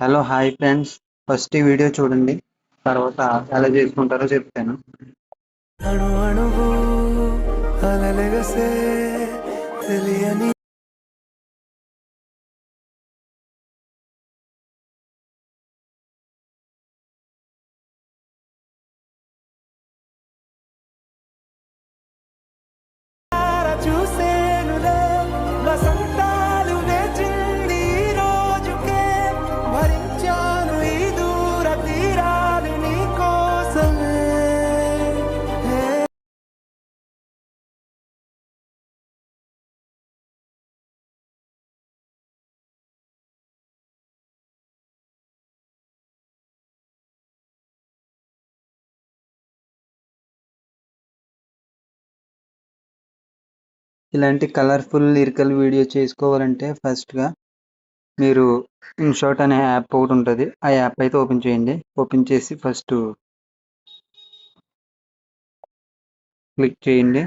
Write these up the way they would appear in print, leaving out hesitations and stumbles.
Hello hi friends. First ఈ video చూడండి, తర్వాత ఎలా చేసుకుంటారో చెప్తాను. అణు అణువు అలలెగసే తెలియని చూసేనులే వసంతాలు వేచింది ఈ రోజుకే భరించాను ఈ దూర తీరాలు నీ కోసమే ఇలాంటి కలర్ఫుల్ లిరికల్ వీడియో చేసుకోవాలంటే ఫస్ట్గా మీరు ఇన్షాట్ అనే యాప్ ఒకటి ఉంటుంది. ఆ యాప్ అయితే ఓపెన్ చేయండి. ఓపెన్ చేసి ఫస్ట్ క్లిక్ చేయండి.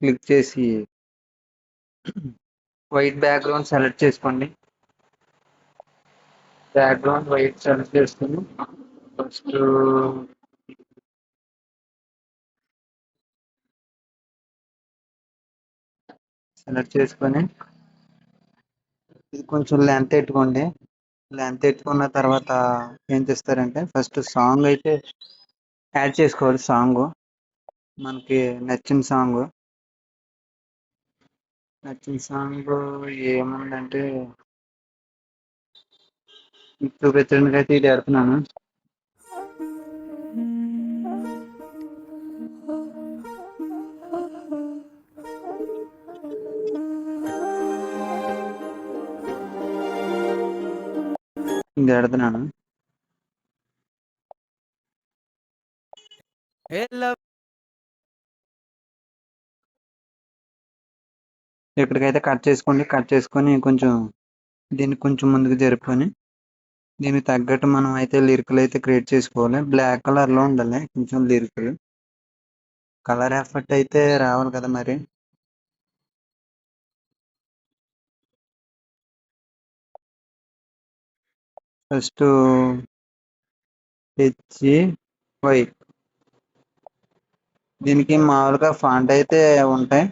క్లిక్ చేసి వైట్ బ్యాక్గ్రౌండ్ సెలెక్ట్ చేసుకోండి. బ్యాక్గ్రౌండ్ వైట్ సెలెక్ట్ చేసుకుని ఫస్ట్ సెలెక్ట్ చేసుకొని ఇది కొంచెం లెంత్ ఎట్టుకోండి. లెంత్ ఎట్టుకున్న తర్వాత ఏం చేస్తారంటే ఫస్ట్ సాంగ్ అయితే యాడ్ చేసుకోవాలి. సాంగ్ మనకి నచ్చిన సాంగ్ ఏముందంటే చూపించడానికి అయితే ఇది పెడుతున్నాను. ఇది పెడుతున్నాను. ఇక్కడికైతే కట్ చేసుకోండి. కట్ చేసుకొని కొంచెం దీన్ని కొంచెం ముందుకు జరుపుకొని దీనికి తగ్గట్టు మనం అయితే లిరికల్ అయితే క్రియేట్ చేసుకోవాలి. బ్లాక్ కలర్లో ఉండాలి కొంచెం లిరికల్. కలర్ ఎఫెక్ట్ అయితే రావాలి కదా మరి. ఫస్ట్ HY దీనికి మామూలుగా ఫాంట్ అయితే ఉంటాయి,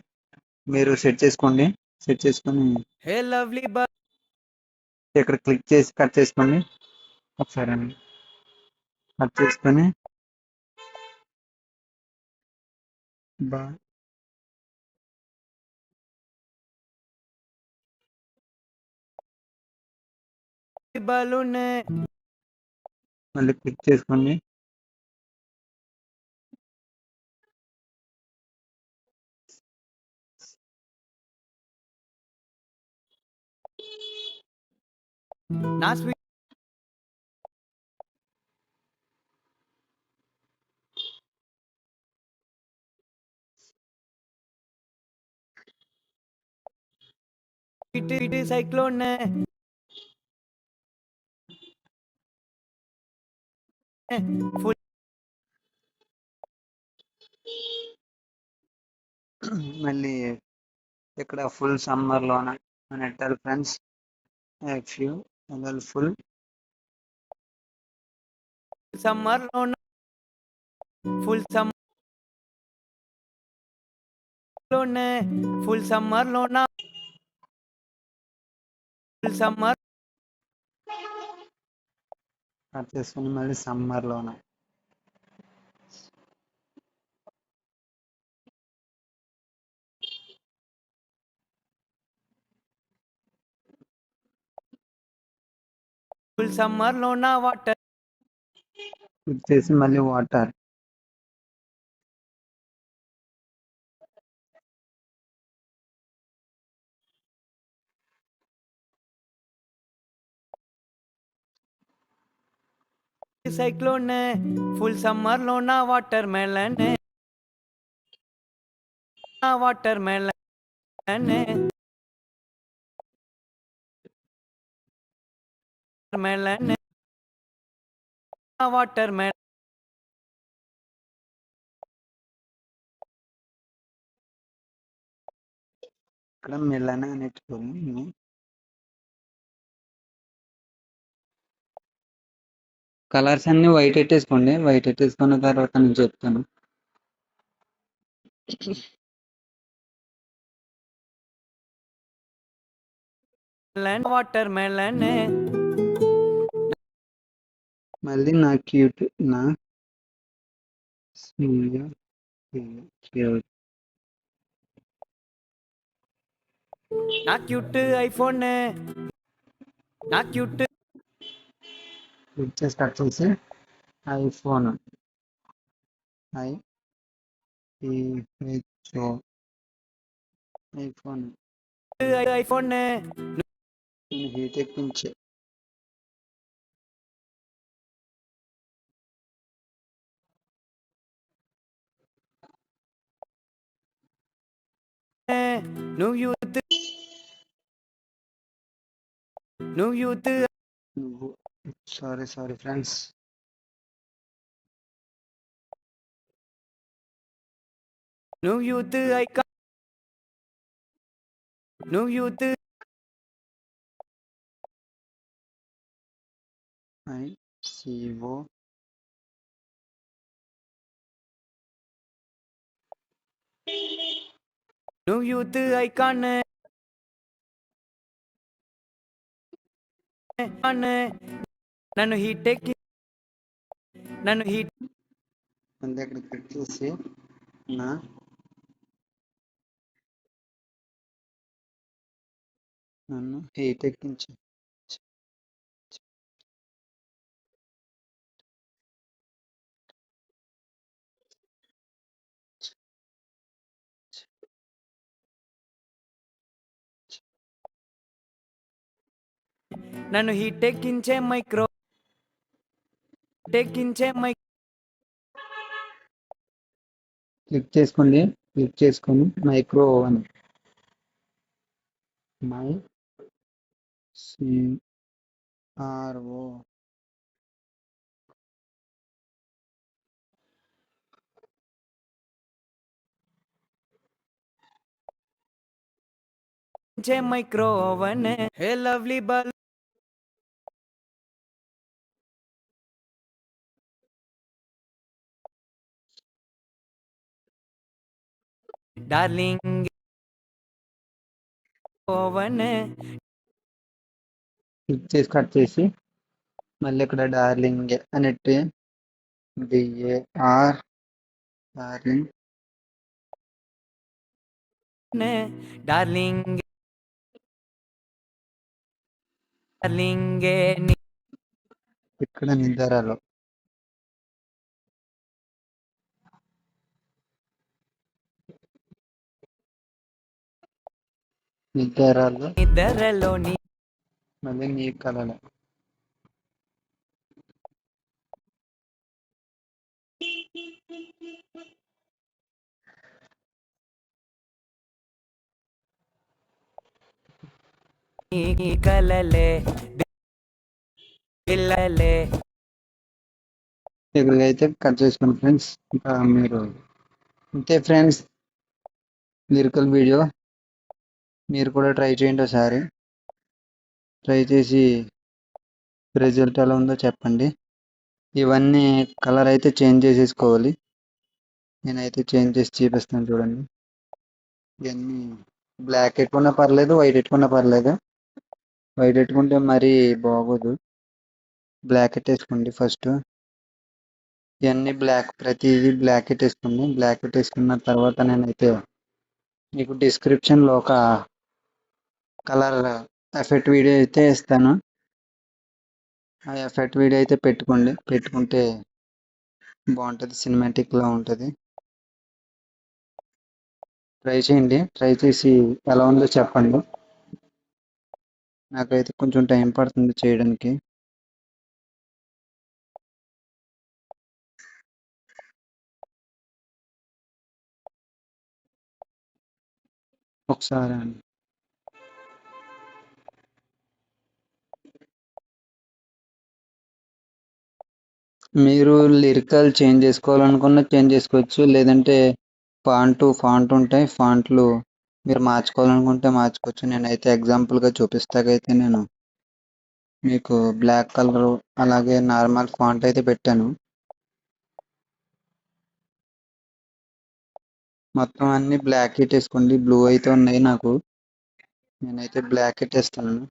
మీరు సెట్ చేసుకోండి. సెట్ చేసుకొని హే లవ్లీ ఇక్కడ క్లిక్ చేసి కట్ చేసుకోండి. ఒకసారి అండి కట్ చేసుకొని బా బలూనే మళ్ళీ క్లిక్ చేసుకోండి. నా స్వీట్ సైక్లోన్ ఫుల్ మళ్ళీ ఇక్కడ ఫుల్ సమ్మర్లోన అని పెట్టాలి ఫ్రెండ్స్. ఫ్యూ ఫుల్ సమ్మర్ లోన ఫుల్ సమ్మర్ లోనే ఫుల్ సమ్మర్ లోన ఫుల్ సమ్మర్ కట్ చేసుకొని మళ్ళీ సమ్మర్లోన ఫుల్ సమ్మర్ లోన వాటర్ క్లిక్ చేసి మళ్ళీ వాటర్ సైక్లోన్ ఫుల్ సమ్మర్ లోన water melon water melon melon water melon ఇక్కడ మెల్లన అని పెట్టుకొని కలర్స్ అన్ని వైట్ పెట్టేసుకోండి. వైట్ పెట్టేసుకున్న తర్వాత నేను చెప్తాను. వాటర్ మెలన్ మళ్ళీ నా క్యూట్ నా స్వీయ క్యూట్ నా క్యూట్ ఐఫోన్ నా క్యూట్ స్టార్ట్ చేసి iPhone I HO iPhone iPhone నేను హీట్ ఎక్కించే నువ్వు యూత్ నువ్వు యూత్ నువ్వు సారీ ఫ్రెండ్స్. నువ్వు యూత్ ఐకాన్ నువ్వు యూత్ ఐసిఓ నువ్వు యూత్ ఐకాన్ నన్ను హీట్ ఎక్కి నన్ను హీట్ మళ్ళీ అక్కడ క్లిక్ చేసి నా నన్ను హీట్ ఎక్కించే నన్ను హీట్ ఎక్కించే మైక్రో ఎక్కించే క్లిక్ చేసుకోండి. క్లిక్ చేసుకొని మైక్రో ఓవెన్ మై సిఆర్ఓ మైక్రో ఓవెన్ హే లవ్లీ బల్ డార్లింగ్ ఓవెన్ క్లిక్ చేసి కట్ చేసి మళ్ళీ ఇక్కడ డార్లింగ్ అనేటి డిఏఆర్ డార్లింగ్ డార్లింగ్ డార్లింగ్ ఇక్కడ నిద్రలో నిద్రలోని మళ్ళీ నీ కళలో కలలే పిల్లలే ఇక్కడికైతే కట్ చేసుకోండి ఫ్రెండ్స్. ఇంకా మీరు అంతే ఫ్రెండ్స్, లిరికల్ వీడియో మీరు కూడా ట్రై చేయండి ఒకసారి. ట్రై చేసి రిజల్ట్ ఎలా ఉందో చెప్పండి. ఇవన్నీ కలర్ అయితే చేంజ్ చేసేసుకోవాలి. నేనైతే చేంజ్ చేసి చూపిస్తాను చూడండి. ఇవన్నీ బ్లాక్ పెట్టుకున్నా పర్లేదు, వైట్ పెట్టుకున్నా పర్లేదు. వైట్ పెట్టుకుంటే మరీ బాగోదు. బ్లాక్ పెట్టేసుకోండి ఫస్ట్. ఇవన్నీ బ్లాక్, ప్రతిదీ బ్లాక్ పెట్టేసుకోండి. బ్లాక్ పెట్టేసుకున్న తర్వాత నేనైతే మీకు డిస్క్రిప్షన్లో ఒక కలర్ ఎఫెక్ట్ వీడియో అయితే ఇస్తాను. ఆ ఎఫెక్ట్ వీడియో అయితే పెట్టుకోండి. పెట్టుకుంటే బాగుంటుంది, సినిమాటిక్లా ఉంటుంది. ట్రై చేయండి. ట్రై చేసి ఎలా ఉందో చెప్పండి. నాకైతే కొంచెం టైం పడుతుంది చేయడానికి. ఒకసారి అండి. మీరు లిరికల్ చేంజ్ చేసుకోవాలనుకున్న చేంజ్ చేసుకోవచ్చు. లేదంటే ఫాంట్ ఉంటాయి, ఫాంట్లు మీరు మార్చుకోవాలనుకుంటే మార్చుకోవచ్చు. నేనైతే ఎగ్జాంపుల్గా చూపిస్తాకైతే నేను మీకు బ్లాక్ కలర్ అలాగే నార్మల్ ఫాంట్ అయితే పెట్టాను. మొత్తం అన్ని బ్లాక్ వేసుకోండి. బ్లూ అయితే ఉన్నాయి నాకు. నేనైతే బ్లాక్ వేస్తున్నాను.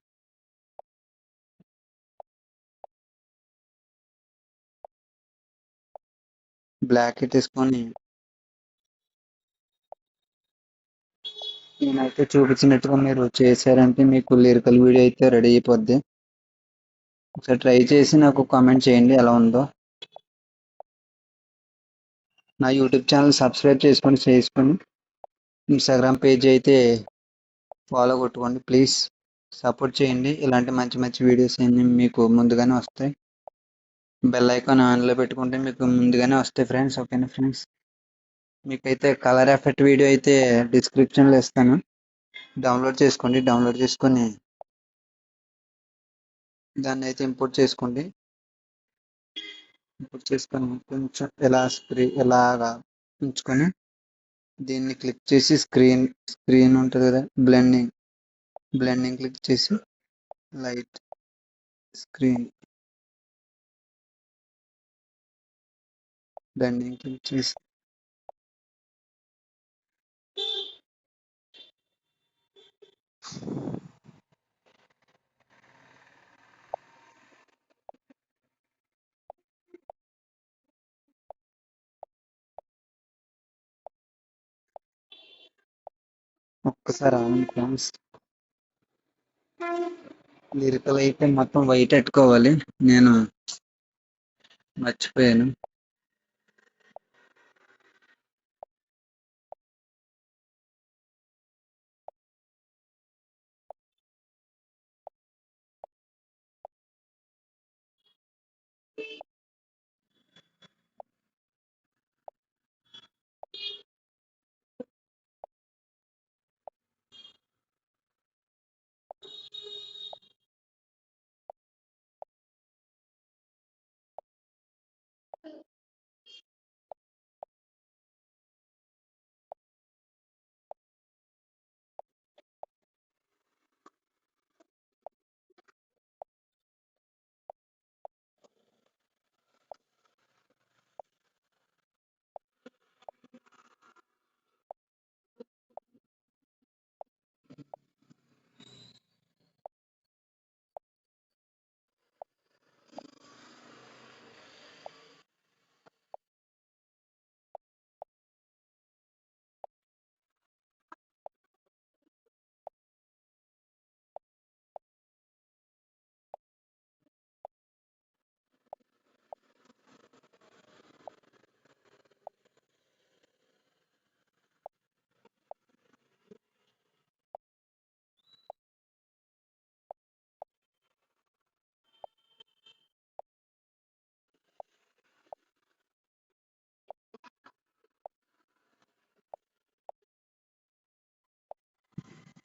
బ్లాక్ వేసుకొని నేనైతే చూపించినట్టుగా మీరు చేశారంటే మీకు లిరికల్ వీడియో అయితే రెడీ అయిపోద్ది. ఒకసారి ట్రై చేసి నాకు కామెంట్ చేయండి ఎలా ఉందో. నా యూట్యూబ్ ఛానల్ సబ్స్క్రైబ్ చేసుకొని ఇన్స్టాగ్రామ్ పేజ్ అయితే ఫాలో కొట్టుకోండి ప్లీజ్. సపోర్ట్ చేయండి. ఇలాంటి మంచి మంచి వీడియోస్ అన్ని మీకు ముందుగానే వస్తాయి. బెల్ ఐకాన్ ఆన్లో పెట్టుకుంటే మీకు ముందుగానే వస్తాయి ఫ్రెండ్స్. ఓకేనా ఫ్రెండ్స్? మీకైతే కలర్ ఎఫెక్ట్ వీడియో అయితే డిస్క్రిప్షన్లో ఇస్తాను. డౌన్లోడ్ చేసుకోండి. డౌన్లోడ్ చేసుకొని దాన్ని అయితే ఇంపోర్ట్ చేసుకోండి. ఇంపోర్ట్ చేసుకొని కొంచెం ఇలాగా ఉంచుకొని దీన్ని క్లిక్ చేసి స్క్రీన్ ఉంటుంది కదా, బ్లెండింగ్ క్లిక్ చేసి లైట్ స్క్రీన్ బ్లెండింగ్ క్లిక్ చేసి ఒక్కసారి ఆన్ ఫ్రెండ్స్. లిరికల్ అయితే మొత్తం వైట్ పెట్టుకోవాలి. నేను మర్చిపోయాను.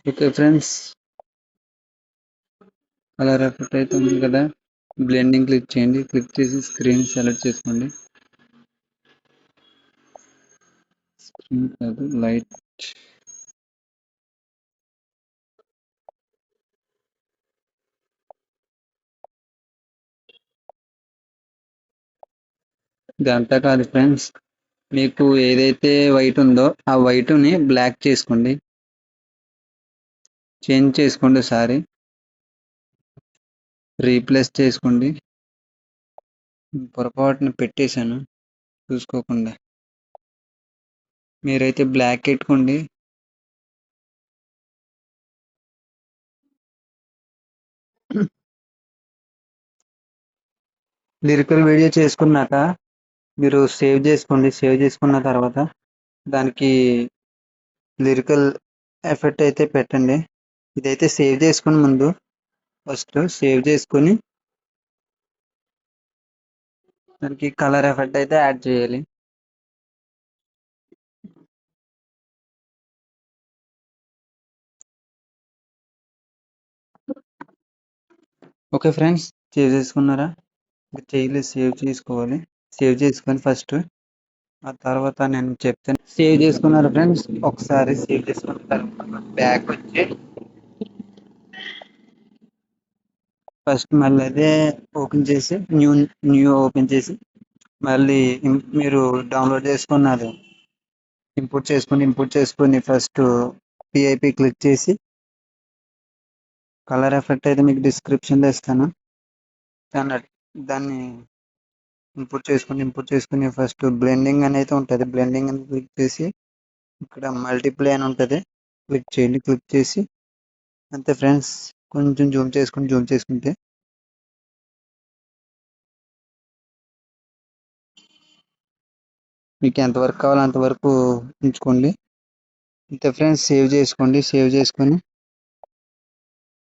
ఓకే ఫ్రెండ్స్, కలర్ ఎఫెక్ట్ అయితే ఉంది కదా, బ్లెండింగ్ క్లిక్ చేయండి. క్లిక్ చేసి స్క్రీన్ సెలెక్ట్ చేసుకోండి. స్క్రీన్ కాదు, లైట్. ఇదంతా కాదు ఫ్రెండ్స్, మీకు ఏదైతే వైట్ ఉందో ఆ వైట్ని బ్లాక్ చేసుకోండి. చేంజ్ చేసుకోండి. ఒకసారి రీప్లేస్ చేసుకోండి. పొరపాటున పెట్టేశాను చూసుకోకుండా. మీరైతే బ్లాక్ పెట్టుకోండి. లిరికల్ వీడియో చేసుకున్నాక మీరు సేవ్ చేసుకోండి. సేవ్ చేసుకున్న తర్వాత దానికి లిరికల్ ఎఫెక్ట్ అయితే పెట్టండి. ఇదైతే సేవ్ చేసుకుని ముందు ఫస్ట్ సేవ్ చేసుకొని దానికి కలర్ ఎఫెక్ట్ అయితే యాడ్ చేయాలి. ఓకే ఫ్రెండ్స్, సేవ్ చేసుకున్నారా? చేయలేదు, సేవ్ చేసుకోవాలి. సేవ్ చేసుకొని ఫస్ట్ ఆ తర్వాత నేను చెప్తాను. సేవ్ చేసుకున్నారు ఫ్రెండ్స్? ఒకసారి సేవ్ చేసుకున్న తర్వాత బ్యాక్ వచ్చి ఫస్ట్ మళ్ళీ అదే ఓపెన్ చేసి న్యూ ఓపెన్ చేసి మళ్ళీ మీరు డౌన్లోడ్ చేసుకున్నది ఇంపోర్ట్ చేసుకొని ఫస్ట్ పిఐపి క్లిక్ చేసి కలర్ ఎఫెక్ట్ అయితే మీకు డిస్క్రిప్షన్లో ఇస్తాను. దాన్ని ఇంపోర్ట్ చేసుకుని ఫస్ట్ బ్లెండింగ్ అనేది ఉంటుంది. బ్లెండింగ్ అని క్లిక్ చేసి ఇక్కడ మల్టీప్లే అని ఉంటుంది, క్లిక్ చేయండి. క్లిక్ చేసి అంతే ఫ్రెండ్స్, కొంచెం జూమ్ చేసుకుంటే మీకు ఎంతవరకు కావాలో అంతవరకు ఉంచుకోండి. అంతే ఫ్రెండ్స్, సేవ్ చేసుకొని